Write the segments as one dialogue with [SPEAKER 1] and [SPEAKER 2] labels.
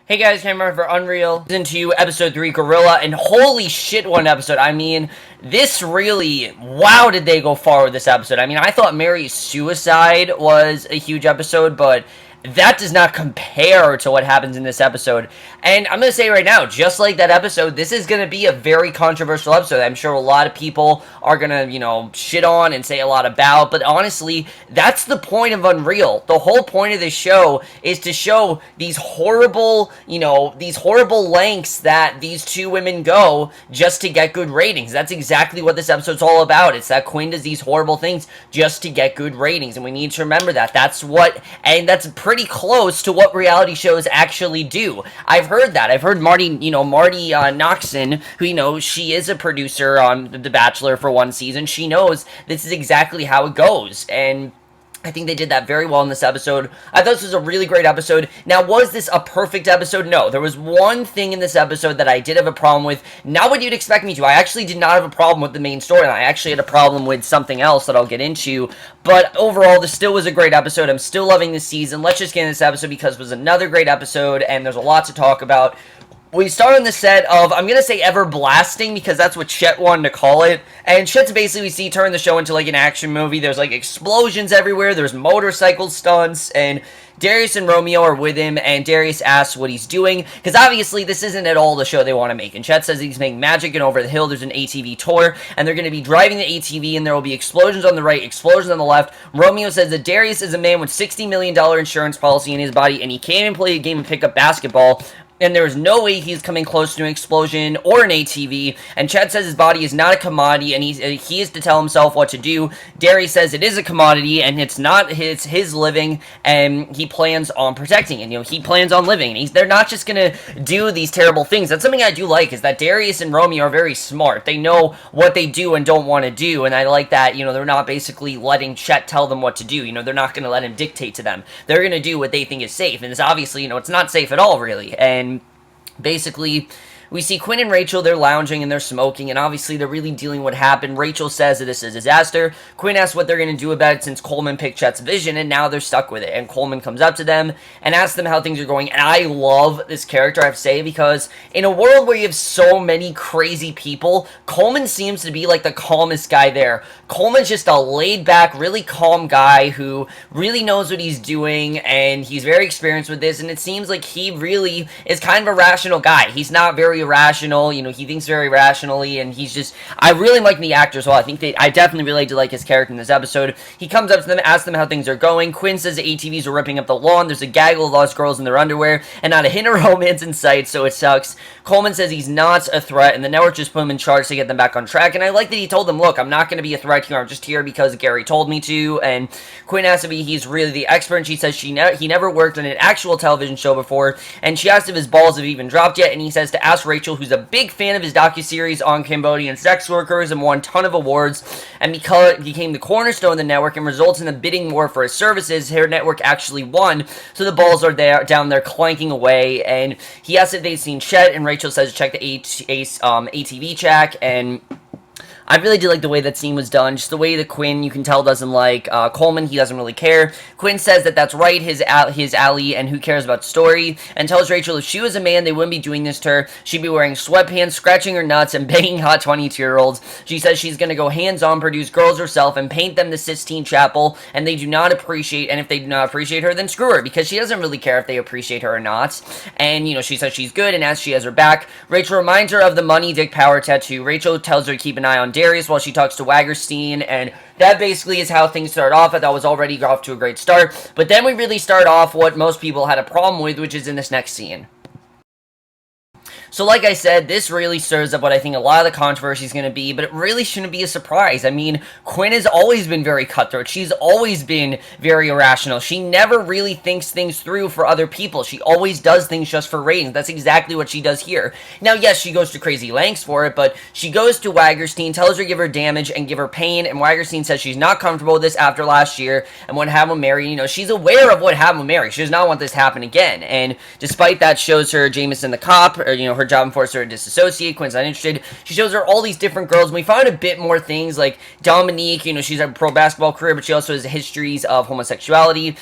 [SPEAKER 1] Hey guys, camera for UnREAL. Season 2, Episode 3, Guerilla, and holy shit, what an episode. I mean, this really, wow, did they go far with this episode. I mean, I thought Mary's suicide was a huge episode, but that does not compare to what happens in this episode. And I'm going to say right now, just like that episode, this is going to be a very controversial episode. I'm sure a lot of people are going to, shit on and say a lot about, but honestly, that's the point of UnREAL. The whole point of this show is to show these horrible, these horrible lengths that these two women go just to get good ratings. That's exactly what this episode's all about. It's that Quinn does these horrible things just to get good ratings, and we need to remember that. That's pretty close to what reality shows actually do. I've heard that. I've heard Marty Noxon, who, she is a producer on The Bachelor for one season. She knows this is exactly how it goes, and I think they did that very well in this episode. I thought this was a really great episode. Now, was this a perfect episode? No. There was one thing in this episode that I did have a problem with. Not what you'd expect me to. I actually did not have a problem with the main storyline. I actually had a problem with something else that I'll get into. But overall, this still was a great episode. I'm still loving this season. Let's just get into this episode because it was another great episode, and there's a lot to talk about. We start on the set of, I'm going to say Everblasting, because that's what Chet wanted to call it. And Chet's basically, we see, turn the show into, like, an action movie. There's, like, explosions everywhere. There's motorcycle stunts. And Darius and Romeo are with him. And Darius asks what he's doing. Because, obviously, this isn't at all the show they want to make. And Chet says he's making magic, and over the hill there's an ATV tour. And they're going to be driving the ATV, and there will be explosions on the right, explosions on the left. Romeo says that Darius is a man with $60 million insurance policy in his body, and he can't even play a game and pick up basketball. And there is no way he's coming close to an explosion or an ATV. And Chad says his body is not a commodity, and he is to tell himself what to do. Darius says it is a commodity, and it's not his living, and he plans on protecting it. He plans on living. And they're not just going to do these terrible things. That's something I do like, is that Darius and Romeo are very smart. They know what they do and don't want to do, and I like that, they're not basically letting Chet tell them what to do. They're not going to let him dictate to them. They're going to do what they think is safe, and it's obviously, it's not safe at all, really. And basically, we see Quinn and Rachel, they're lounging and they're smoking, and obviously they're really dealing with what happened. Rachel says that this is a disaster. Quinn asks what they're going to do about it since Coleman picked Chet's vision, and now they're stuck with it. And Coleman comes up to them and asks them how things are going, and I love this character, I have to say, because in a world where you have so many crazy people, Coleman seems to be like the calmest guy there. Coleman's just a laid-back, really calm guy who really knows what he's doing, and he's very experienced with this, and it seems like he really is kind of a rational guy. He's not very irrational, he thinks very rationally, and he's just, I really like the actor as well. I definitely really did like his character in this episode. He comes up to them, asks them how things are going. Quinn says the ATVs are ripping up the lawn, there's a gaggle of lost girls in their underwear, and not a hint of romance in sight, so it sucks. Coleman says he's not a threat, and the network just put him in charge to get them back on track, and I like that he told them, look, I'm not going to be a threat here, I'm just here because Gary told me to. And Quinn asks if he's really the expert, and she says he never worked on an actual television show before, and she asks if his balls have even dropped yet, and he says to ask Rachel, who's a big fan of his docuseries on Cambodian sex workers and won a ton of awards, and because it became the cornerstone of the network and results in a bidding war for his services, her network actually won, so the balls are down there clanking away. And he asks if they've seen Chet, and Rachel says check the ATV check, and I really did like the way that scene was done. Just the way that Quinn, you can tell, doesn't like Coleman. He doesn't really care. Quinn says that that's right, his alley, and who cares about story, and tells Rachel if she was a man, they wouldn't be doing this to her. She'd be wearing sweatpants, scratching her nuts, and banging hot 22-year-olds. She says she's going to go hands-on, produce girls herself, and paint them the Sistine Chapel, and they do not appreciate, and if they do not appreciate her, then screw her, because she doesn't really care if they appreciate her or not. And, she says she's good, and as she has her back, Rachel reminds her of the money, dick, power tattoo. Rachel tells her to keep an eye on Darius while she talks to Wagerstein, and that basically is how things start off. I thought was already off to a great start, but then we really start off what most people had a problem with, which is in this next scene. So like I said, this really stirs up what I think a lot of the controversy is going to be, but it really shouldn't be a surprise. I mean, Quinn has always been very cutthroat. She's always been very irrational. She never really thinks things through for other people. She always does things just for ratings. That's exactly what she does here. Now, yes, she goes to crazy lengths for it, but she goes to Wagerstein, tells her to give her damage and give her pain, and Wagerstein says she's not comfortable with this after last year and what happened with Mary. She's aware of what happened with Mary. She does not want this to happen again, and despite that, shows her Jameson the cop, or, her her job and force her to disassociate. Quinn's not interested. She shows her all these different girls, and we find a bit more things like Dominique, you know, she's had a pro basketball career, but she also has histories of homosexuality.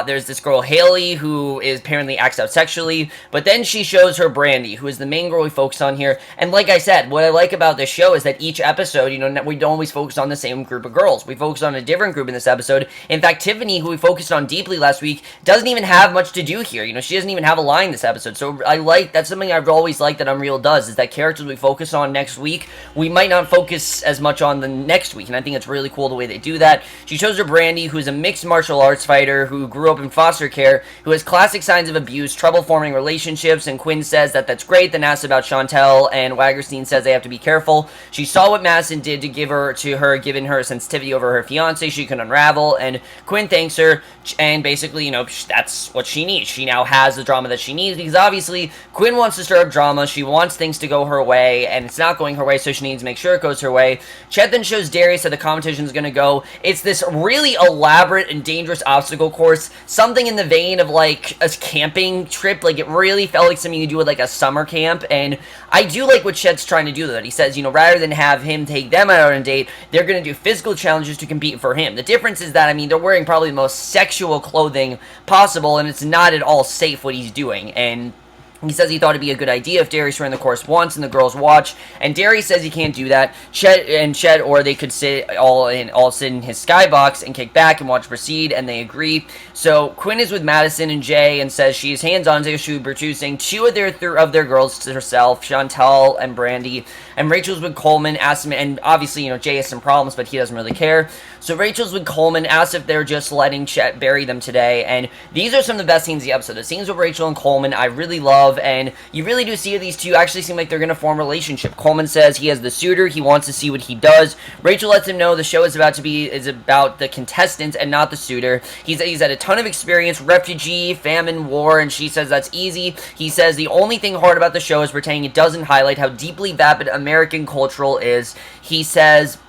[SPEAKER 1] There's this girl, Haley, who is apparently acts out sexually, but then she shows her Brandi, who is the main girl we focus on here. And like I said, what I like about this show is that each episode, you know, we don't always focus on the same group of girls. We focus on a different group in this episode. In fact, Tiffany, who we focused on deeply last week, doesn't even have much to do here. You know, she doesn't even have a line this episode. So that's something I've always liked that UnREAL does, is that characters we focus on next week, we might not focus as much on the next week. And I think it's really cool the way they do that. She shows her Brandi, who's a mixed martial arts fighter, who grew up in foster care, who has classic signs of abuse, trouble forming relationships, and Quinn says that that's great, then asks about Chantal, and Wagerstein says they have to be careful. She saw what Madison did to given her sensitivity over her fiance, she can unravel, and Quinn thanks her, and basically, you know, that's what she needs. She now has the drama that she needs, because obviously, Quinn wants to stir up drama, she wants things to go her way, and it's not going her way, so she needs to make sure it goes her way. Chet then shows Darius how the competition's gonna go. It's this really elaborate and dangerous obstacle course, something in the vein of, like, a camping trip. Like, it really felt like something you do with, like, a summer camp, and I do like what Chet's trying to do with it. He says, you know, rather than have him take them out on a date, they're going to do physical challenges to compete for him. The difference is that, I mean, they're wearing probably the most sexual clothing possible, and it's not at all safe what he's doing, and he says he thought it'd be a good idea if Darius ran the course once and the girls watch, and Darius says he can't do that. Chet, or they could all sit in his skybox and kick back and watch proceed, and they agree. So Quinn is with Madison and Jay and says she is hands-on, so she will be producing two of their girls to herself, Chantal and Brandi, and Rachel's with Coleman, asks him, and obviously, you know, Jay has some problems, but he doesn't really care. So Rachel's with Coleman, asks if they're just letting Chet bury them today, and these are some of the best scenes of the episode. The scenes with Rachel and Coleman I really love, and you really do see these two actually seem like they're going to form a relationship. Coleman says he has the suitor, he wants to see what he does. Rachel lets him know the show is about the contestants and not the suitor. He's had a ton of experience, refugee, famine, war, and she says that's easy. He says the only thing hard about the show is pretending it doesn't highlight how deeply vapid American cultural is. He says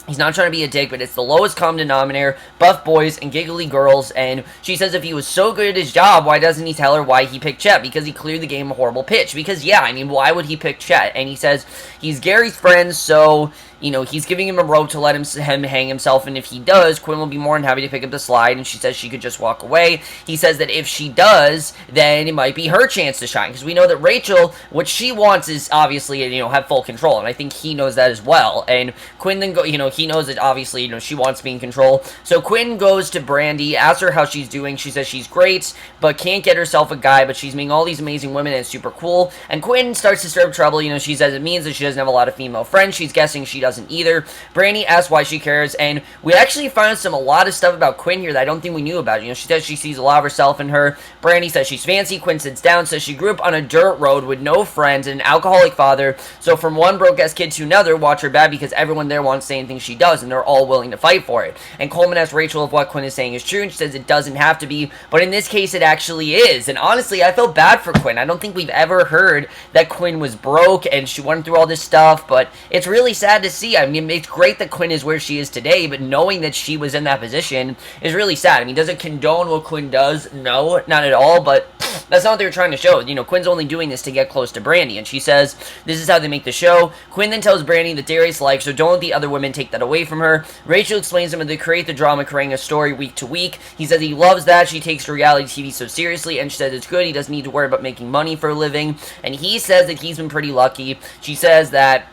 [SPEAKER 1] he's not trying to be a dick, but it's the lowest common denominator, buff boys and giggly girls, and she says if he was so good at his job, why doesn't he tell her why he picked Chet? Because he cleared the game a horrible pitch. Because, yeah, I mean, why would he pick Chet? And he says he's Gary's friend, so, you know, he's giving him a rope to let him hang himself, and if he does, Quinn will be more than happy to pick up the slide, and she says she could just walk away. He says that if she does, then it might be her chance to shine, because we know that Rachel, what she wants is, obviously, you know, have full control, and I think he knows that as well, and Quinn then he knows that, obviously, you know, she wants to be in control, so Quinn goes to Brandi, asks her how she's doing. She says she's great, but can't get herself a guy, but she's meeting all these amazing women, and it's super cool, and Quinn starts to stir up trouble. You know, she says it means that she doesn't have a lot of female friends. She's guessing she doesn't either. Brandi asks why she cares, and we actually found a lot of stuff about Quinn here that I don't think we knew about. You know, she says she sees a lot of herself in her. Brandi says she's fancy. Quinn sits down, says she grew up on a dirt road with no friends and an alcoholic father, so from one broke-ass kid to another, watch her back because everyone there wants the same thing she does, and they're all willing to fight for it. And Coleman asks Rachel if what Quinn is saying is true, and she says it doesn't have to be, but in this case it actually is. And honestly, I felt bad for Quinn. I don't think we've ever heard that Quinn was broke and she went through all this stuff, but it's really sad to see. I mean, it's great that Quinn is where she is today, but knowing that she was in that position is really sad. I mean, does it condone what Quinn does? No, not at all, but that's not what they were trying to show. You know, Quinn's only doing this to get close to Brandi, and she says this is how they make the show. Quinn then tells Brandi that Darius likes her, don't let the other women take that away from her. Rachel explains to him that they create the drama, creating a story week to week. He says he loves that. She takes reality TV so seriously, and she says it's good. He doesn't need to worry about making money for a living, and he says that he's been pretty lucky. She says that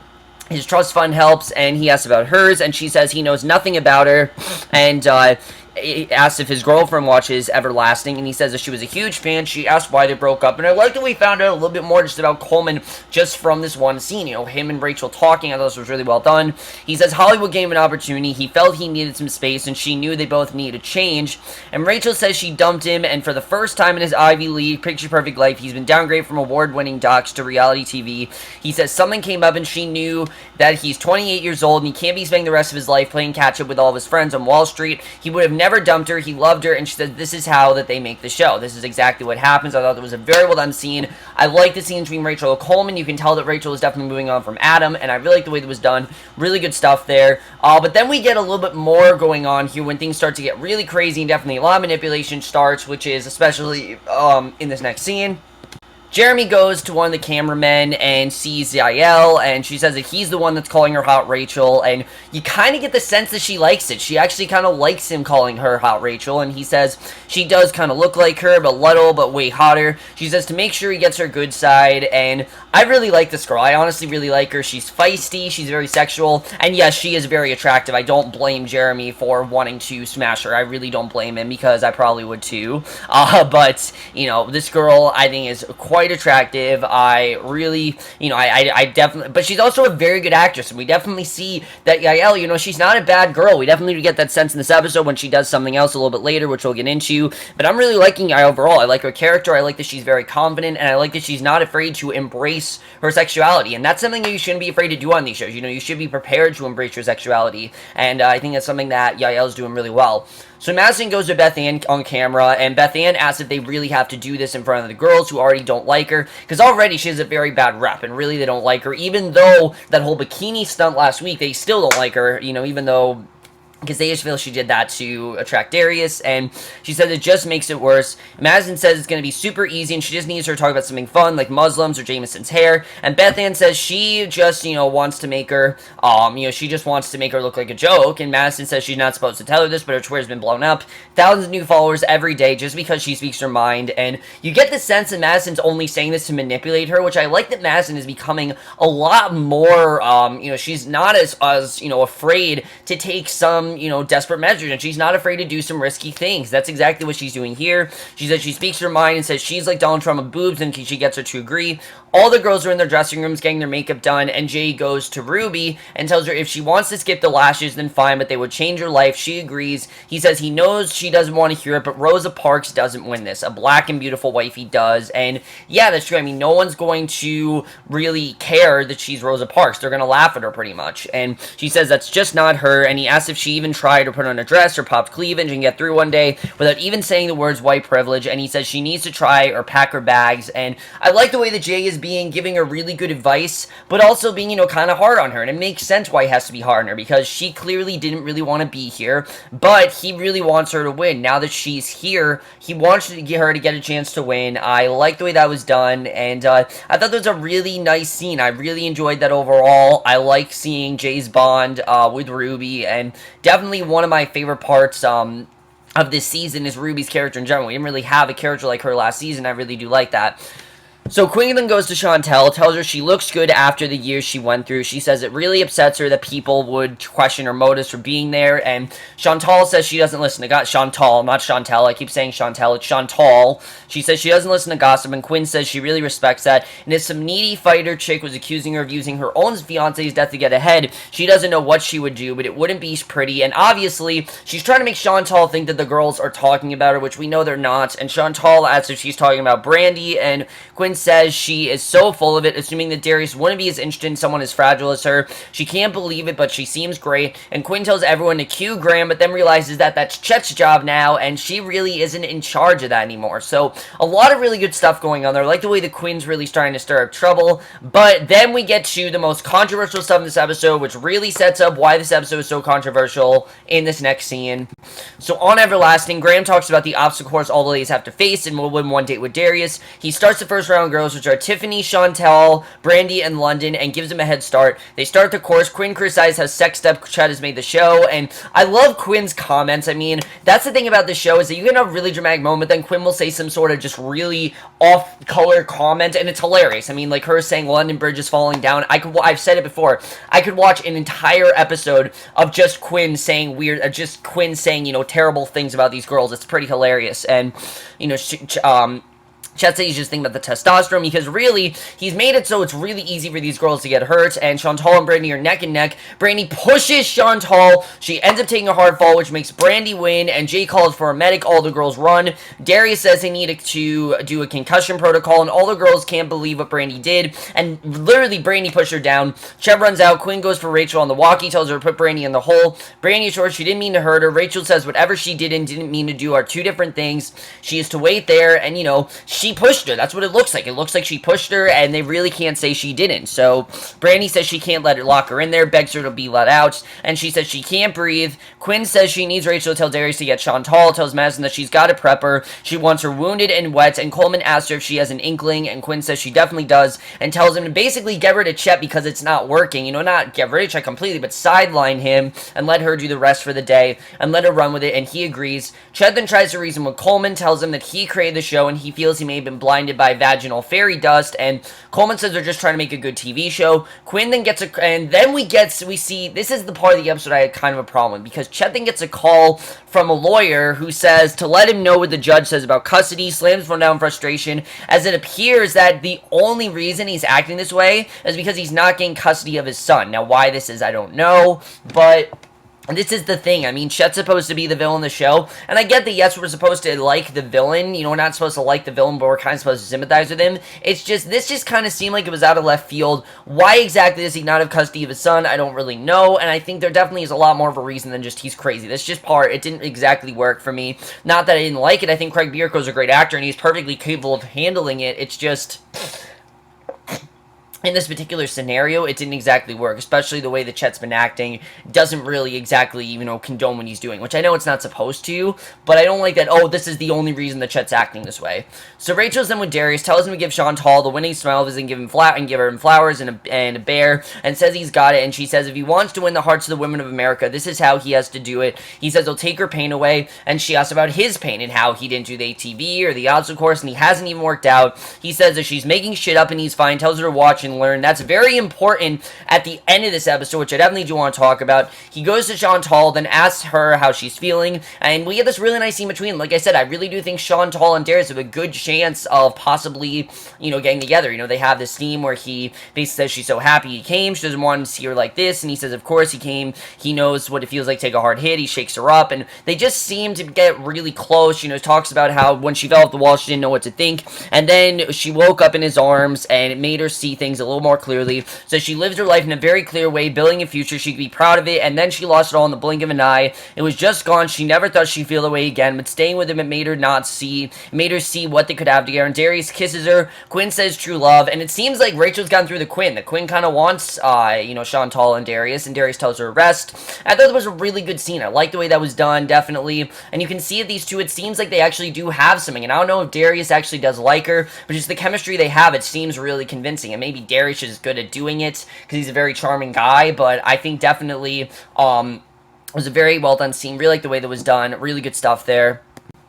[SPEAKER 1] his trust fund helps, and he asks about hers, and she says he knows nothing about her, and he asks if his girlfriend watches Everlasting, and he says that she was a huge fan. She asked why they broke up, and I like that we found out a little bit more just about Coleman just from this one scene. You know, him and Rachel talking, I thought this was really well done. He says Hollywood gave him an opportunity. He felt he needed some space, and she knew they both needed a change. And Rachel says she dumped him, and for the first time in his Ivy League, picture-perfect life, he's been downgraded from award-winning docs to reality TV. He says something came up, and she knew that he's 28 years old, and he can't be spending the rest of his life playing catch-up with all of his friends on Wall Street. He would have never dumped her. He loved her, and she said this is how that they make the show. This is exactly what happens. I thought it was a very well done scene. I like the scene between Rachel and Coleman. You can tell that Rachel is definitely moving on from Adam, and I really like the way that was done. Really good stuff there. But then we get a little bit more going on here when things start to get really crazy, and definitely a lot of manipulation starts, which is especially in this next scene. Jeremy goes to one of the cameramen and sees Yael, and she says that he's the one that's calling her Hot Rachel, and you kind of get the sense that she likes it. She actually kind of likes him calling her Hot Rachel, and he says she does kind of look like her, but little, but way hotter. She says to make sure he gets her good side, and I really like this girl. I honestly really like her. She's feisty, she's very sexual, and yes, she is very attractive. I don't blame Jeremy for wanting to smash her. I really don't blame him, because I probably would too. But, you know, this girl, I think, is quite attractive. I really, you know, I definitely, but she's also a very good actress, and we definitely see that Yael, you know, she's not a bad girl. We definitely get that sense in this episode when she does something else a little bit later, which we'll get into, but I'm really liking Yael overall. I like her character, I like that she's very confident, and I like that she's not afraid to embrace her sexuality, and that's something that you shouldn't be afraid to do on these shows. You know, you should be prepared to embrace your sexuality, and I think that's something that Yael's doing really well. So Madison goes to Beth Ann on camera, and Beth Ann asks if they really have to do this in front of the girls who already don't like her, because already she has a very bad rep, and really they don't like her. Even though that whole bikini stunt last week, they still don't like her, you know, even though, because they just feel she did that to attract Darius, and she says it just makes it worse. Madison says it's going to be super easy, and she just needs her to talk about something fun, like Muslims or Jameson's hair, and Beth Ann says she just, you know, wants to make her, you know, she just wants to make her look like a joke, and Madison says she's not supposed to tell her this, but her Twitter's been blown up. Thousands of new followers every day just because she speaks her mind, and you get the sense that Madison's only saying this to manipulate her, which I like that Madison is becoming a lot more, you know, she's not as, you know, afraid to take some, you know, desperate measures, and she's not afraid to do some risky things. That's exactly what she's doing here. She says she speaks her mind and says she's like Donald Trump with boobs, and she gets her to agree. All the girls are in their dressing rooms getting their makeup done, and Jay goes to Ruby and tells her if she wants to skip the lashes, then fine, but they would change her life. She agrees. He says he knows she doesn't want to hear it, but Rosa Parks doesn't win this. A black and beautiful wifey does, and yeah, that's true. I mean, no one's going to really care that she's Rosa Parks. They're going to laugh at her pretty much, and she says that's just not her, and he asks if she even tried to put on a dress or popped cleavage and get through one day without even saying the words white privilege, and he says she needs to try or pack her bags, and I like the way that Jay is giving her really good advice, but also being, you know, kind of hard on her, and it makes sense why he has to be hard on her, because she clearly didn't really want to be here, but he really wants her to win. Now that she's here, he wants to get her to get a chance to win. I like the way that was done, and I thought that was a really nice scene. I really enjoyed that overall. I like seeing Jay's bond with Ruby, and definitely one of my favorite parts of this season is Ruby's character in general. We didn't really have a character like her last season. I really do like that. So Quinn then goes to Chantal, tells her she looks good after the years she went through. She says it really upsets her that people would question her motives for being there, and Chantal says she doesn't listen to Chantal, not Chantal, I keep saying Chantal, it's Chantal. She says she doesn't listen to gossip, and Quinn says she really respects that, and if some needy fighter chick was accusing her of using her own fiance's death to get ahead, she doesn't know what she would do, but it wouldn't be pretty, and obviously, she's trying to make Chantal think that the girls are talking about her, which we know they're not, and Chantal asks if she's talking about Brandi, and Quinn says she is so full of it, assuming that Darius wouldn't be as interested in someone as fragile as her. She can't believe it, but she seems great, and Quinn tells everyone to cue Graham, but then realizes that that's Chet's job now, and she really isn't in charge of that anymore. So, a lot of really good stuff going on there. I like the way the Quinn's really starting to stir up trouble, but then we get to the most controversial stuff in this episode, which really sets up why this episode is so controversial in this next scene. So, on Everlasting, Graham talks about the obstacle course all the ladies have to face and will win one date with Darius. He starts the first round of girls, which are Tiffany, Chantal, Brandi, and London, and gives them a head start. They start the course. Quinn criticizes how sexed up Chet has made the show, and I love Quinn's comments. I mean, that's the thing about the show, is that you get a really dramatic moment, then Quinn will say some sort of just really off-color comment, and it's hilarious. I mean, like her saying London Bridge is falling down. I've said it before. I could watch an entire episode of just Quinn saying you know, terrible things about these girls. It's pretty hilarious, and you know, Chet says he's just thinking about the testosterone, because really, he's made it so it's really easy for these girls to get hurt, and Chantal and Brandi are neck and neck. Brandi pushes Chantal, she ends up taking a hard fall, which makes Brandi win, and Jay calls for a medic, all the girls run. Darius says they need to do a concussion protocol, and all the girls can't believe what Brandi did, and literally Brandi pushed her down. Chet runs out, Quinn goes for Rachel on the walkie, tells her to put Brandi in the hole. Brandi assures she didn't mean to hurt her. Rachel says whatever she did and didn't mean to do are two different things. She is to wait there, and you know, she she pushed her. That's what it looks like. It looks like she pushed her, and they really can't say she didn't. So Brandi says she can't let her lock her in there, begs her to be let out, and she says she can't breathe. Quinn says she needs Rachel to tell Darius to get Chantal, tells Madison that she's got to prep her. She wants her wounded and wet, and Coleman asks her if she has an inkling, and Quinn says she definitely does, and tells him to basically get rid of Chet because it's not working. You know, not get rid of Chet completely, but sideline him and let her do the rest for the day and let her run with it, and he agrees. Chet then tries to reason with Coleman, tells him that he created the show and he feels he may have been blinded by vaginal fairy dust, and Coleman says they're just trying to make a good TV show. Quinn then gets and then we see, this is the part of the episode I had kind of a problem with, because Chet then gets a call from a lawyer who says to let him know what the judge says about custody, slams phone down in frustration, as it appears that the only reason he's acting this way is because he's not getting custody of his son. Now, why this is, I don't know, but this is the thing. I mean, Chet's supposed to be the villain of the show, and I get that, yes, we're supposed to like the villain. You know, we're not supposed to like the villain, but we're kind of supposed to sympathize with him. It's just, this just kind of seemed like it was out of left field. Why exactly does he not have custody of his son? I don't really know, and I think there definitely is a lot more of a reason than just he's crazy. This just part, it didn't exactly work for me. Not that I didn't like it. I think Craig Bierko's a great actor, and he's perfectly capable of handling it. It's just, in this particular scenario, it didn't exactly work, especially the way that Chet's been acting doesn't really exactly, you know, condone what he's doing, which I know it's not supposed to, but I don't like that, oh, this is the only reason that Chet's acting this way. So Rachel's then with Darius, tells him to give Chantal the winning smile of his and give him flowers and a bear, and says he's got it, and she says if he wants to win the hearts of the women of America, this is how he has to do it. He says he'll take her pain away, and she asks about his pain and how he didn't do the ATV or the obstacle course, and he hasn't even worked out. He says that she's making shit up and he's fine, tells her to watch and learn. That's very important at the end of this episode, which I definitely do want to talk about. He goes to Chantal, then asks her how she's feeling, and we get this really nice scene between them. Like I said, I really do think Chantal and Darius have a good chance of possibly, you know, getting together. You know, they have this scene where he basically says she's so happy he came, she doesn't want to see her like this, and he says of course he came, he knows what it feels like to take a hard hit, he shakes her up, and they just seem to get really close. You know, talks about how when she fell off the wall she didn't know what to think, and then she woke up in his arms and it made her see things a little more clearly. So she lives her life in a very clear way, building a future. She could be proud of it, and then she lost it all in the blink of an eye. It was just gone. She never thought she'd feel the way again, but staying with him, it made her not see. It made her see what they could have together, and Darius kisses her. Quinn says true love, and it seems like Rachel's gotten through the Quinn. The Quinn kind of wants, you know, Chantal and Darius tells her to rest. I thought it was a really good scene. I like the way that was done, definitely, and you can see that these two, it seems like they actually do have something, and I don't know if Darius actually does like her, but just the chemistry they have, it seems really convincing, and maybe Darius is good at doing it because he's a very charming guy, but I think definitely it was a very well done scene. Really like the way that was done. Really good stuff there.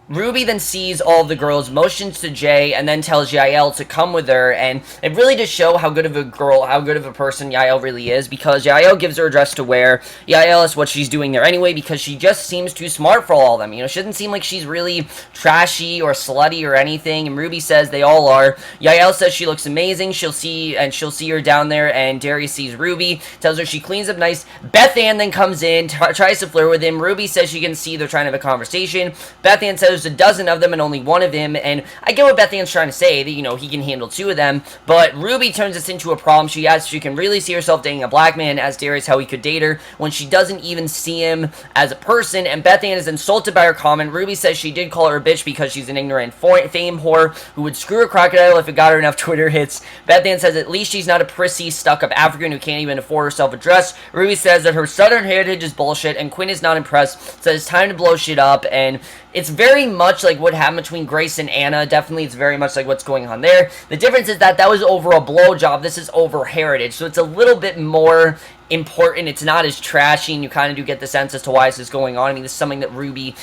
[SPEAKER 1] Ruby then sees all of the girls, motions to Jay, and then tells Yael to come with her, and it really does show how good of a girl, how good of a person Yael really is, because Yael gives her a dress to wear. Yael is what she's doing there anyway, because she just seems too smart for all of them. You know, she doesn't seem like she's really trashy or slutty or anything, and Ruby says they all are. Yael says she looks amazing, she'll see her down there, and Darius sees Ruby, tells her she cleans up nice. Beth Ann then comes in, tries to flirt with him. Ruby says she can see they're trying to have a conversation. Beth Ann says there's a dozen of them and only one of him, and I get what Beth Ann's trying to say, that, you know, he can handle two of them, but Ruby turns this into a problem. She asks if she can really see herself dating a black man, asks Darius how he could date her, when she doesn't even see him as a person, and Beth Ann is insulted by her comment. Ruby says she did call her a bitch because she's an ignorant fame whore who would screw a crocodile if it got her enough Twitter hits. Beth Ann says at least she's not a prissy, stuck-up African who can't even afford herself a dress. Ruby says that her southern heritage is bullshit, and Quinn is not impressed, says it's time to blow shit up, and it's very much like what happened between Grace and Anna. Definitely, it's very much like what's going on there. The difference is that was over a blowjob. This is over heritage, so it's a little bit more important. It's not as trashy, and you kind of do get the sense as to why this is going on. I mean, this is something that Ruby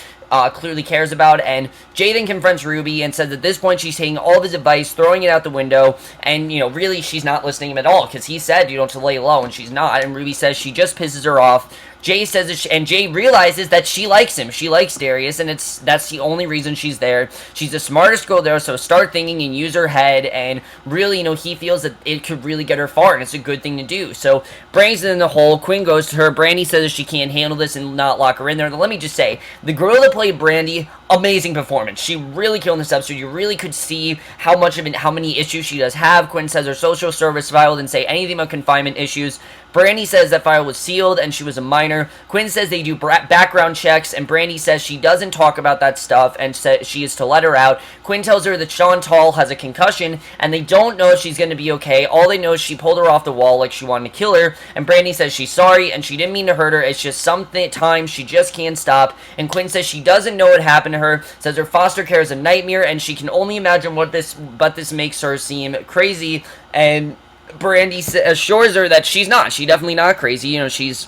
[SPEAKER 1] clearly cares about, and Jay then confronts Ruby and says at this point she's taking all of his advice, throwing it out the window, and, you know, really she's not listening to him at all, because he said, you know, to lay low, and she's not, and Ruby says she just pisses her off. Jay says that and Jay realizes that she likes him. She likes Darius, and that's the only reason she's there. She's the smartest girl there, so start thinking and use her head, and really, you know, he feels that it could really get her far, and it's a good thing to do. So, Brandi's in the hole. Quinn goes to her. Brandi says that she can't handle this and not lock her in there. And let me just say, the girl that played Brandi, amazing performance. She really killed in this episode. You really could see how many issues she does have. Quinn says her social service file didn't say anything about confinement issues. Brandi says that file was sealed and she was a minor. Quinn says they do background checks, and Brandi says she doesn't talk about that stuff and says she is to let her out. Quinn tells her that Chantal has a concussion, and they don't know if she's going to be okay. All they know is she pulled her off the wall like she wanted to kill her, and Brandi says she's sorry, and she didn't mean to hurt her. It's just sometimes she just can't stop. And Quinn says she doesn't know what happened to her, says her foster care is a nightmare, and she can only imagine what this makes her seem crazy. And Brandi assures her that she's not. She's definitely not crazy. You know, she's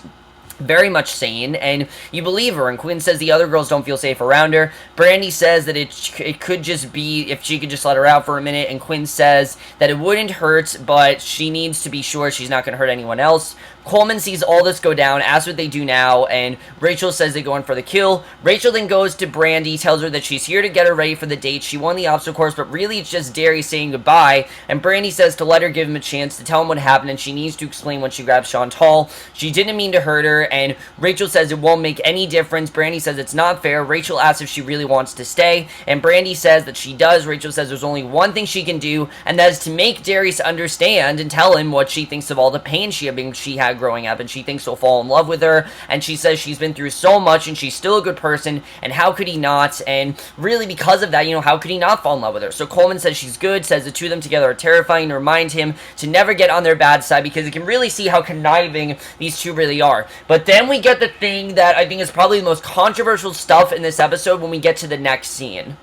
[SPEAKER 1] very much sane, and you believe her. And Quinn says the other girls don't feel safe around her. Brandi says that it could just be if she could just let her out for a minute, and Quinn says that it wouldn't hurt, but she needs to be sure she's not going to hurt anyone else. Coleman sees all this go down, asks what they do now, and Rachel says they go in for the kill. Rachel then goes to Brandi, tells her that she's here to get her ready for the date. She won the obstacle course, but really it's just Darius saying goodbye, and Brandi says to let her give him a chance to tell him what happened, and she needs to explain when she grabs Chantal. She didn't mean to hurt her, and Rachel says it won't make any difference. Brandi says it's not fair. Rachel asks if she really wants to stay, and Brandi says that she does. Rachel says there's only one thing she can do, and that is to make Darius understand and tell him what she thinks of all the pain she had growing up, and she thinks he'll fall in love with her. And she says she's been through so much, and she's still a good person, and how could he not? And really, because of that, you know, how could he not fall in love with her? So Coleman says she's good, says the two of them together are terrifying, to remind him to never get on their bad side, because he can really see how conniving these two really are. But then we get the thing that I think is probably the most controversial stuff in this episode when we get to the next scene.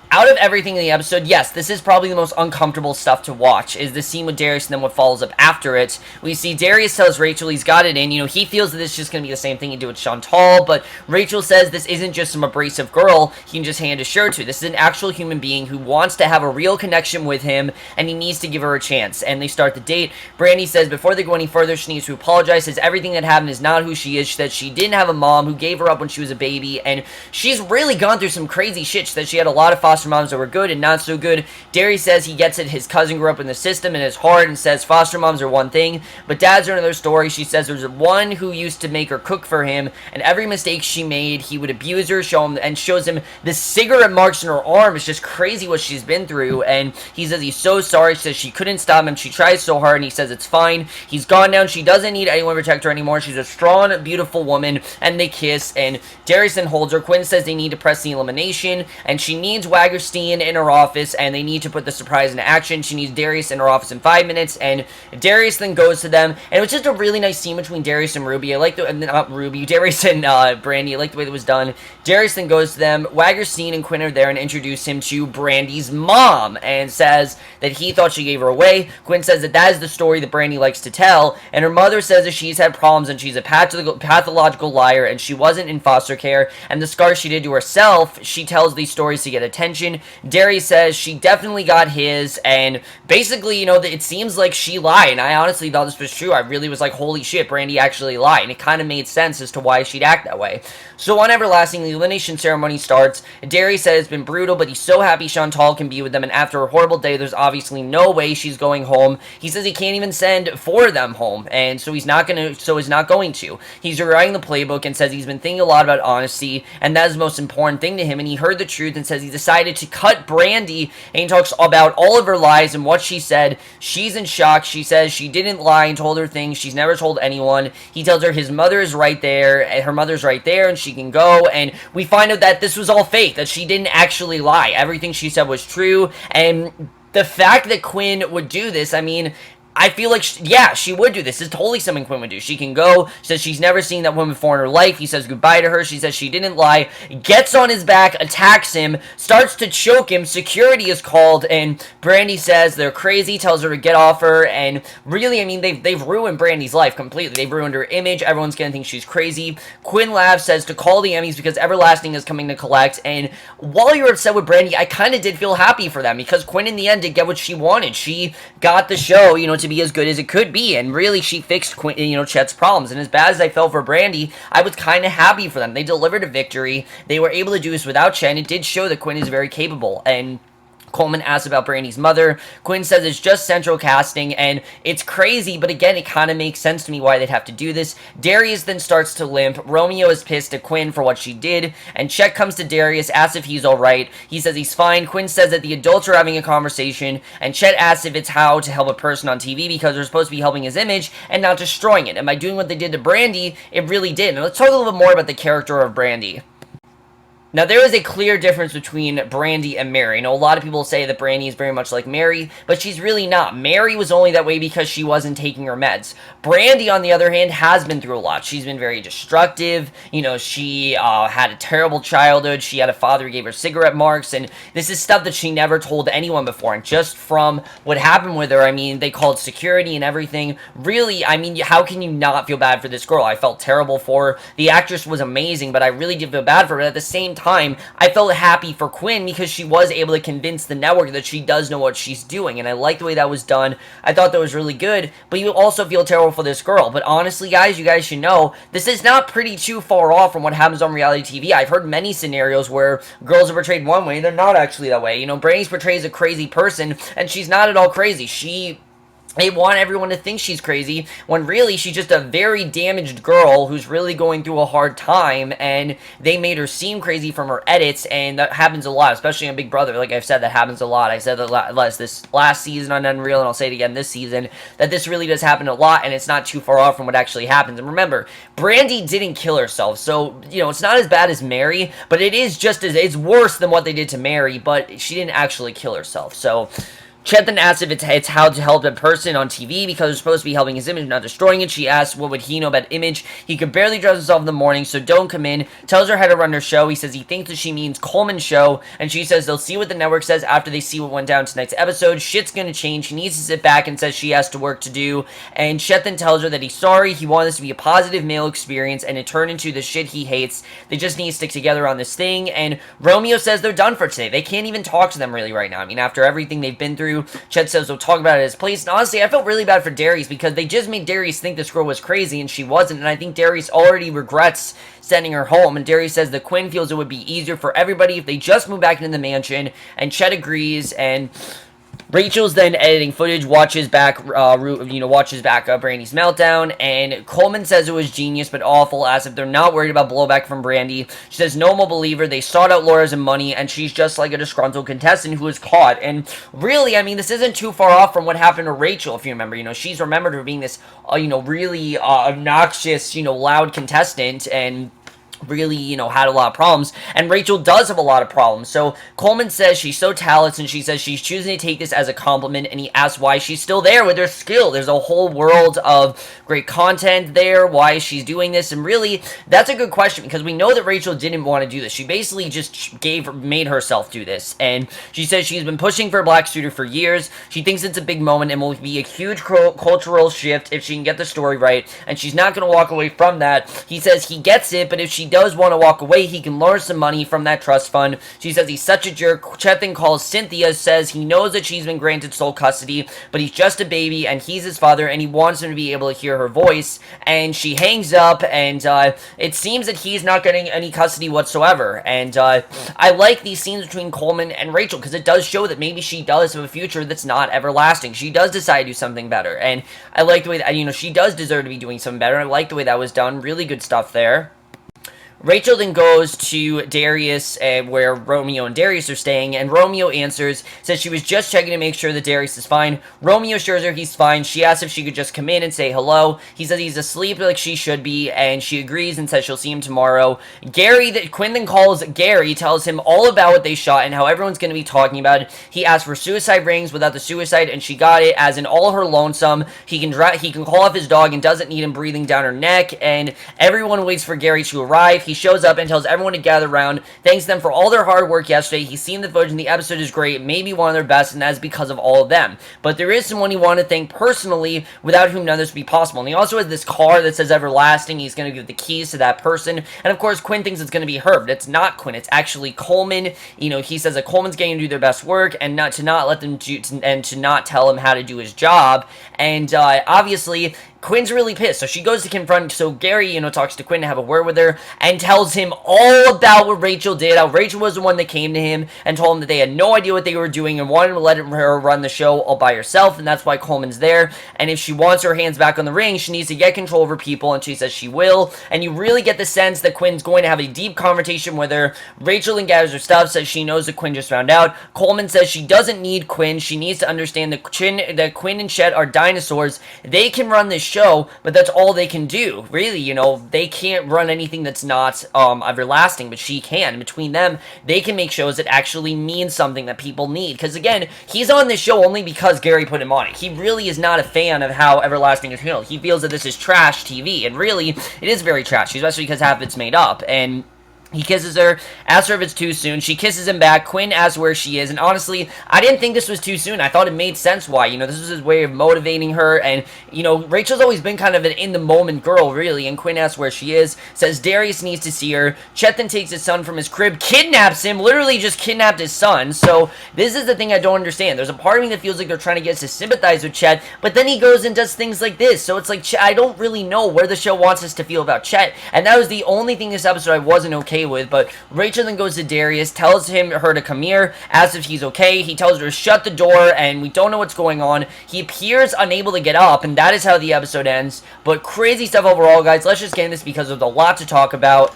[SPEAKER 1] Out of everything in the episode, yes, this is probably the most uncomfortable stuff to watch, is the scene with Darius and then what follows up after it. We see Darius tells Rachel he's got it in. You know, he feels that this is just going to be the same thing he did with Chantal, but Rachel says this isn't just some abrasive girl he can just hand his shirt to. This is an actual human being who wants to have a real connection with him, and he needs to give her a chance. And they start the date. Brandi says before they go any further, she needs to apologize, says everything that happened is not who she is. She said she didn't have a mom who gave her up when she was a baby, and she's really gone through some crazy shit. She said she had a lot of foster moms that were good and not so good. Darius says he gets it. His cousin grew up in the system and it's hard, and says foster moms are one thing, but dads are another story. She says there's one who used to make her cook for him, and every mistake she made, he would abuse her, shows him the cigarette marks in her arm. It's just crazy what she's been through, and he says he's so sorry. She says she couldn't stop him. She tries so hard, and he says it's fine. He's gone down. She doesn't need anyone to protect her anymore. She's a strong, beautiful woman, and they kiss, and Darius then holds her. Quinn says they need to press the elimination, and she needs Wagerstein in her office, and they need to put the surprise into action. She needs Darius in her office in 5 minutes, and Darius then goes to them, and it was just a really nice scene between Darius and Ruby. I like the, not Ruby, Darius and Brandi. I like the way that was done. Darius then goes to them. Wagerstein and Quinn are there and introduce him to Brandi's mom, and says that he thought she gave her away. Quinn says that is the story that Brandi likes to tell, and her mother says that she's had problems, and she's a pathological liar, and she wasn't in foster care, and the scars she did to herself, she tells these stories to get attention. Darius says she definitely got his, and basically, you know, it seems like she lied, and I honestly thought this was true. I really was like, holy shit, Brandi actually lied, and it kind of made sense as to why she'd act that way. So on Everlasting, the elimination ceremony starts. Darius says it's been brutal, but he's so happy Chantal can be with them, and after a horrible day, there's obviously no way she's going home. He says he can't even send 4 of them home, and so he's not going to. He's rewriting the playbook and says he's been thinking a lot about honesty, and that is the most important thing to him, and he heard the truth and says he decided to cut Brandi, and he talks about all of her lies and what she said. She's in shock. She says she didn't lie and told her things she's never told anyone. He tells her his mother is right there, and her mother's right there, and she can go, and we find out that this was all fake, that she didn't actually lie. Everything she said was true, and the fact that Quinn would do this, I mean, I feel like, she would do this. This is totally something Quinn would do. She can go, says she's never seen that woman before in her life. He says goodbye to her. She says she didn't lie, gets on his back, attacks him, starts to choke him. Security is called, and Brandi says they're crazy, tells her to get off her, and really, I mean, they've ruined Brandi's life completely. They've ruined her image. Everyone's gonna think she's crazy. Quinn laughs, says to call the Emmys because Everlasting is coming to collect, and while you're upset with Brandi, I kind of did feel happy for them, because Quinn in the end did get what she wanted. She got the show, you know, to be as good as it could be, and really she fixed Quinn, you know, Chet's problems. And as bad as I felt for Brandi, I was kind of happy for them. They delivered a victory. They were able to do this without Chet, and it did show that Quinn is very capable. And Coleman asks about Brandi's mother. Quinn says it's just central casting, and it's crazy, but again, it kind of makes sense to me why they'd have to do this. Darius then starts to limp. Romeo is pissed at Quinn for what she did, and Chet comes to Darius, asks if he's alright. He says he's fine. Quinn says that the adults are having a conversation, and Chet asks if it's how to help a person on TV, because they're supposed to be helping his image and not destroying it. And by doing what they did to Brandi, it really did. And let's talk a little bit more about the character of Brandi. Now, there is a clear difference between Brandi and Mary. I know a lot of people say that Brandi is very much like Mary, but she's really not. Mary was only that way because she wasn't taking her meds. Brandi, on the other hand, has been through a lot. She's been very destructive. You know, she had a terrible childhood. She had a father who gave her cigarette marks, and this is stuff that she never told anyone before. And just from what happened with her, I mean, they called security and everything. Really, I mean, how can you not feel bad for this girl? I felt terrible for her. The actress was amazing, but I really did feel bad for her. But at the same time, I felt happy for Quinn because she was able to convince the network that she does know what she's doing, and I like the way that was done. I thought that was really good, but you also feel terrible for this girl. But honestly, guys, you guys should know, this is not pretty too far off from what happens on reality TV. I've heard many scenarios where girls are portrayed one way, they're not actually that way. You know, Brandi's portrays a crazy person, and she's not at all crazy. They want everyone to think she's crazy, when really she's just a very damaged girl who's really going through a hard time, and they made her seem crazy from her edits, and that happens a lot, especially on Big Brother. Like I've said, that happens a lot. I said that this last season on UnREAL, and I'll say it again this season, that this really does happen a lot, and it's not too far off from what actually happens. And remember, Brandi didn't kill herself, so, you know, it's not as bad as Mary, but it is just as, it's worse than what they did to Mary, but she didn't actually kill herself, so... Chet then asks if it's how to help a person on TV because it's supposed to be helping his image, not destroying it. She asks what would he know about image. He could barely dress himself in the morning, so don't come in. Tells her how to run her show. He says he thinks that she means Coleman's show, and she says they'll see what the network says after they see what went down tonight's episode. Shit's gonna change. He needs to sit back and says she has to work to do, and Chet then tells her that he's sorry. He wanted this to be a positive male experience, and it turned into the shit he hates. They just need to stick together on this thing, and Romeo says they're done for today. They can't even talk to them really right now. I mean, after everything they've been through, Chet says they'll talk about it at his place, and honestly, I felt really bad for Darius because they just made Darius think this girl was crazy, and she wasn't, and I think Darius already regrets sending her home, and Darius says that Quinn feels it would be easier for everybody if they just move back into the mansion, and Chet agrees, and... Rachel's then editing footage, watches back Brandi's meltdown, and Coleman says it was genius but awful, asks if they're not worried about blowback from Brandi. She says no one will believe her, they sought out lawyers and money, and she's just like a disgruntled contestant who was caught. And really, I mean, this isn't too far off from what happened to Rachel, if you remember. You know, she's remembered for being this, really obnoxious, loud contestant, and... really, had a lot of problems, and Rachel does have a lot of problems. So Coleman says she's so talented, and she says she's choosing to take this as a compliment, and he asks why she's still there with her skill. There's a whole world of great content there, why she's doing this, and really, that's a good question, because we know that Rachel didn't want to do this. She basically just made herself do this, and she says she's been pushing for a black suitor for years. She thinks it's a big moment, and will be a huge cultural shift if she can get the story right, and she's not going to walk away from that. He says he gets it, but if she does want to walk away, he can lure some money from that trust fund. She says he's such a jerk. Chet then calls Cynthia, says he knows that she's been granted sole custody, but he's just a baby, and he's his father, and he wants him to be able to hear her voice, and she hangs up, and it seems that he's not getting any custody whatsoever, and I like these scenes between Coleman and Rachel, because it does show that maybe she does have a future that's not everlasting. She does decide to do something better, and I like the way that, she does deserve to be doing something better. I like the way that was done. Really good stuff there. Rachel then goes to Darius, where Romeo and Darius are staying, and Romeo answers, says she was just checking to make sure that Darius is fine. Romeo assures her he's fine. She asks if she could just come in and say hello. He says he's asleep like she should be, and she agrees and says she'll see him tomorrow. Quinn then calls Gary, tells him all about what they shot and how everyone's going to be talking about it. He asked for suicide rings without the suicide, and she got it, as in all her lonesome. He can call off his dog and doesn't need him breathing down her neck, and everyone waits for Gary to arrive. He shows up and tells everyone to gather around, thanks them for all their hard work yesterday. He's seen the footage and the episode is great, maybe one of their best, and that's because of all of them. But there is someone he wanted to thank personally, without whom none of this would be possible. And he also has this car that says everlasting. He's going to give the keys to that person. And of course, Quinn thinks it's going to be her, but it's not Quinn. It's actually Coleman. He says that Coleman's getting to do their best work and not let them do, and to not tell him how to do his job. And obviously, Quinn's really pissed, so she goes to confront, so Gary, talks to Quinn to have a word with her, and tells him all about what Rachel did, how Rachel was the one that came to him, and told him that they had no idea what they were doing, and wanted to let her run the show all by herself, and that's why Coleman's there, and if she wants her hands back on the ring, she needs to get control of her people, and she says she will, and you really get the sense that Quinn's going to have a deep conversation with her. Rachel then gathers her stuff, says she knows that Quinn just found out. Coleman says she doesn't need Quinn, she needs to understand that Quinn and Chet are dinosaurs, they can run this show, but that's all they can do. Really, you know, they can't run anything that's not everlasting, but she can. Between them, they can make shows that actually mean something that people need. Because again, he's on this show only because Gary put him on it. He really is not a fan of how everlasting is handled. He feels that this is trash TV, and really, it is very trashy, especially because half of it's made up. And he kisses her, asks her if it's too soon. She kisses him back. Quinn asks where she is. And honestly, I didn't think this was too soon. I thought it made sense why. You know, this was his way of motivating her. And, you know, Rachel's always been kind of an in-the-moment girl, really. And Quinn asks where she is. Says Darius needs to see her. Chet then takes his son from his crib. Kidnaps him. Literally just kidnapped his son. So, this is the thing I don't understand. There's a part of me that feels like they're trying to get us to sympathize with Chet. But then he goes and does things like this. So, it's like, I don't really know where the show wants us to feel about Chet. And that was the only thing this episode I wasn't okay with, but Rachel then goes to Darius, tells her to come here, asks if he's okay. He tells her to shut the door, and we don't know what's going on. He appears unable to get up, and that is how the episode ends. But crazy stuff overall, guys. Let's just get into this because there's a lot to talk about.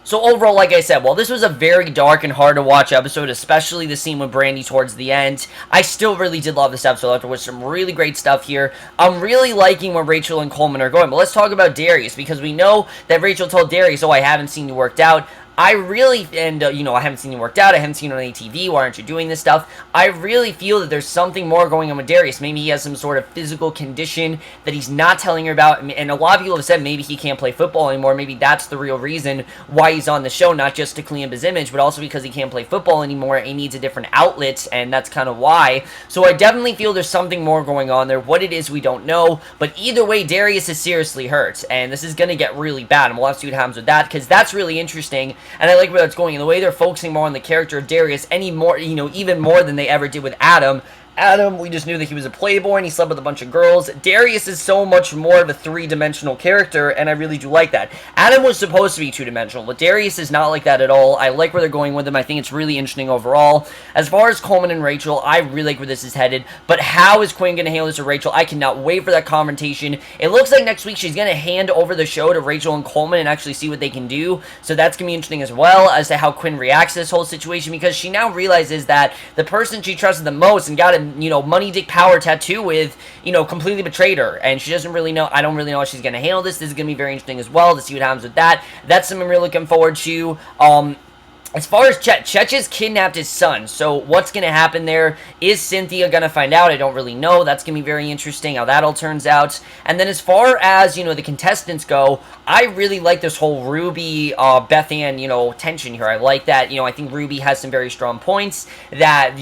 [SPEAKER 1] So overall, like I said, while this was a very dark and hard to watch episode, especially the scene with Brandi towards the end, I still really did love this episode. There was some really great stuff here. I'm really liking where Rachel and Coleman are going. But let's talk about Darius, because we know that Rachel told Darius, oh, I haven't seen you worked out. I really, and, you know, I haven't seen you worked out, I haven't seen you on any TV, why aren't you doing this stuff? I really feel that there's something more going on with Darius. Maybe he has some sort of physical condition that he's not telling her about, and a lot of people have said maybe he can't play football anymore. Maybe that's the real reason why he's on the show, not just to clean up his image, but also because he can't play football anymore, and he needs a different outlet, and that's kind of why. So I definitely feel there's something more going on there. What it is, we don't know, but either way, Darius is seriously hurt, and this is going to get really bad, and we'll have to see what happens with that, because that's really interesting. And I like where that's going, and the way they're focusing more on the character of Darius, even more than they ever did with Adam. Adam, we just knew that he was a playboy and he slept with a bunch of girls. Darius is so much more of a three-dimensional character, and I really do like that. Adam was supposed to be two-dimensional, but Darius is not like that at all. I like where they're going with him. I think it's really interesting overall. As far as Coleman and Rachel, I really like where this is headed, but how is Quinn going to handle this with Rachel? I cannot wait for that confrontation. It looks like next week she's going to hand over the show to Rachel and Coleman and actually see what they can do, so that's going to be interesting as well as to how Quinn reacts to this whole situation, because she now realizes that the person she trusted the most and got a money dick power tattoo with, completely betrayed her, and she doesn't really know. I don't really know how she's going to handle this. This is going to be very interesting as well to see what happens with that. That's something I'm really looking forward to. As far as Chet just kidnapped his son, so what's going to happen there? Is Cynthia going to find out? I don't really know. That's going to be very interesting how that all turns out. And then as far as, the contestants go, I really like this whole Ruby, Beth Ann, tension here. I like that. I think Ruby has some very strong points that,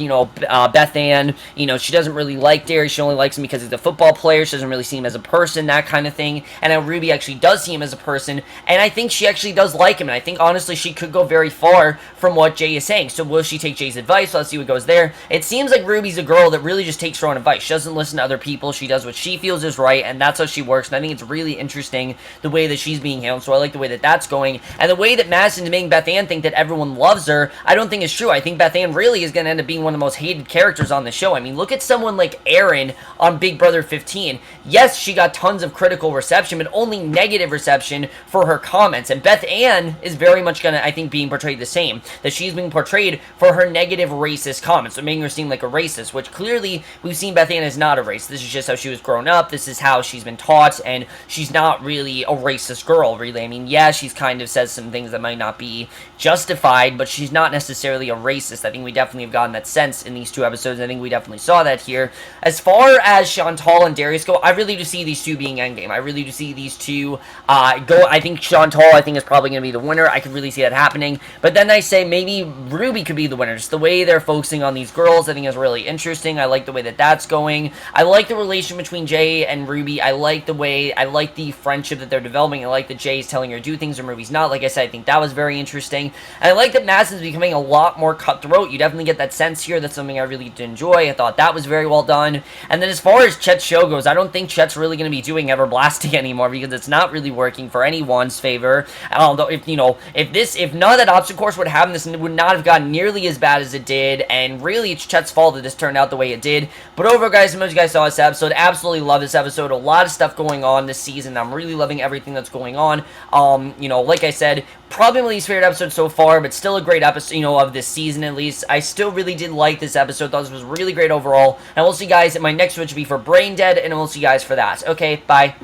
[SPEAKER 1] Beth Ann, she doesn't really like Darius. She only likes him because he's a football player. She doesn't really see him as a person, that kind of thing. And now Ruby actually does see him as a person, and I think she actually does like him, and I think, honestly, she could go very far from what Jay is saying. So will she take Jay's advice? Let's see what goes there. It seems like Ruby's a girl that really just takes her own advice. She doesn't listen to other people. She does what she feels is right, and that's how she works. And I think it's really interesting the way that she's being handled. So I like the way that that's going. And the way that Madison's making Beth Ann think that everyone loves her, I don't think is true. I think Beth Ann really is going to end up being one of the most hated characters on the show. I mean, look at someone like Erin on Big Brother 15. Yes, she got tons of critical reception, but only negative reception for her comments. And Beth Ann is very much going to, I think, being portrayed the same. That she's being portrayed for her negative racist comments, so making her seem like a racist, which clearly we've seen Beth Ann is not a racist. This is just how she was grown up. This is how she's been taught, and she's not really a racist girl, really. I mean, yeah, she's kind of says some things that might not be justified, but she's not necessarily a racist. I think we definitely have gotten that sense in these two episodes. I think we definitely saw that here. As far as Chantal and Darius go, I really do see these two being endgame. I really do see these two go. I think Chantal, is probably going to be the winner. I could really see that happening. But then I say maybe Ruby could be the winner. Just the way they're focusing on these girls, I think is really interesting. I like the way that that's going. I like the relation between Jay and Ruby. I like the friendship that they're developing. I like that Jay's telling her to do things and Ruby's not. Like I said, I think that was very interesting. And I like that Madison's becoming a lot more cutthroat. You definitely get that sense here. That's something I really did enjoy. I thought that was very well done. And then as far as Chet's show goes, I don't think Chet's really going to be doing Everblasting anymore because it's not really working for anyone's favor. Although, if none of that obstacle course would happen, this would not have gotten nearly as bad as it did, and really it's Chet's fault that this turned out the way it did. But overall, guys, most of you guys saw this episode. Absolutely love this episode. A lot of stuff going on this season. I'm really loving everything that's going on. Like I said, probably my least favorite episode so far, but still a great episode, of this season at least. I still really did like this episode. Thought this was really great overall. And we'll see you guys in my next one, which will be for Brain Dead, and we'll see you guys for that. Okay, bye.